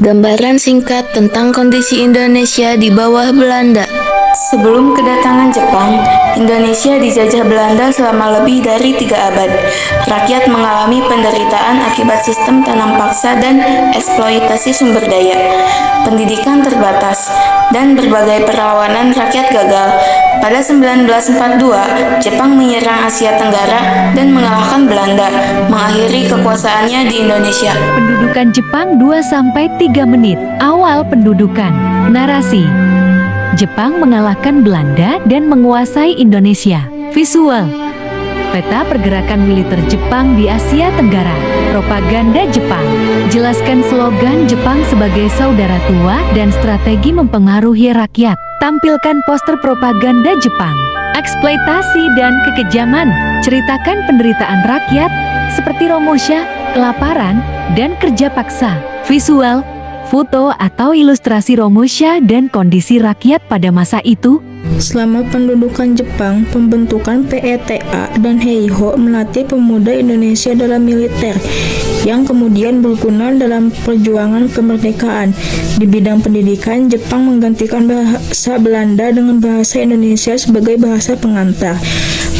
Gambaran singkat tentang kondisi Indonesia di bawah Belanda. Sebelum kedatangan Jepang, Indonesia dijajah Belanda selama lebih dari 3 abad. Rakyat mengalami penderitaan akibat sistem tanam paksa dan eksploitasi sumber daya. Pendidikan terbatas, dan berbagai perlawanan rakyat gagal. Pada 1942, Jepang menyerang Asia Tenggara dan mengalahkan Belanda, mengakhiri kekuasaannya di Indonesia. Pendudukan Jepang 2-3 menit. Awal pendudukan. Narasi. Jepang mengalahkan Belanda dan menguasai Indonesia. Visual. Peta pergerakan militer Jepang di Asia Tenggara. Propaganda Jepang. Jelaskan slogan Jepang sebagai saudara tua dan strategi mempengaruhi rakyat. Tampilkan poster propaganda Jepang. Eksploitasi dan kekejaman. Ceritakan penderitaan rakyat seperti Romosha, kelaparan, dan kerja paksa. Visual. Foto atau ilustrasi Romosha dan kondisi rakyat pada masa itu. Selama pendudukan Jepang, pembentukan PETA dan Heiho melatih pemuda Indonesia dalam militer, yang kemudian berguna dalam perjuangan kemerdekaan. Di bidang pendidikan, Jepang menggantikan bahasa Belanda dengan bahasa Indonesia sebagai bahasa pengantar,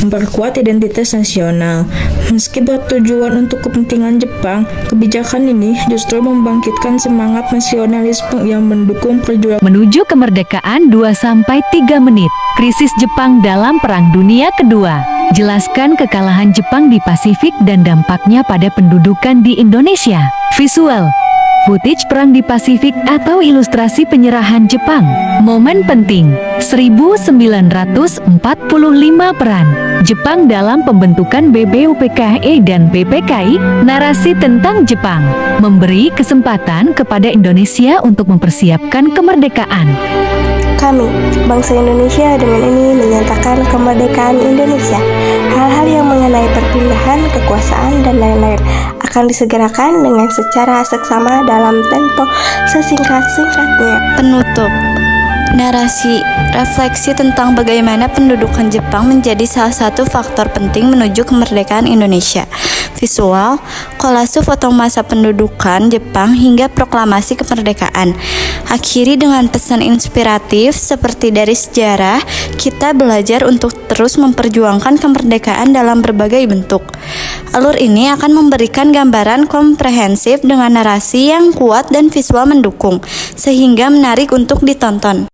memperkuat identitas nasional. Meski bertujuan untuk kepentingan Jepang, kebijakan ini justru membangkitkan semangat nasionalisme yang mendukung perjuangan Menuju kemerdekaan 2-3 menit. Krisis Jepang dalam Perang Dunia Kedua. Jelaskan kekalahan Jepang di Pasifik dan dampaknya pada pendudukan di Indonesia. Visual. Footage perang di Pasifik atau ilustrasi penyerahan Jepang. Momen penting. 1945 peran Jepang dalam pembentukan BBUPKI dan BPKI. Narasi tentang Jepang memberi kesempatan kepada Indonesia untuk mempersiapkan kemerdekaan. Kami, bangsa Indonesia, dengan ini menyatakan kemerdekaan Indonesia. Hal-hal yang mengenai perpindahan kekuasaan dan lain-lain akan disegerakan dengan secara seksama dalam tempo sesingkat-singkatnya. Penutup. Narasi, refleksi tentang bagaimana pendudukan Jepang menjadi salah satu faktor penting menuju kemerdekaan Indonesia. Visual, kolase foto masa pendudukan Jepang hingga proklamasi kemerdekaan. Akhiri dengan pesan inspiratif seperti dari sejarah, kita belajar untuk terus memperjuangkan kemerdekaan dalam berbagai bentuk. Alur ini akan memberikan gambaran komprehensif dengan narasi yang kuat dan visual mendukung, sehingga menarik untuk ditonton.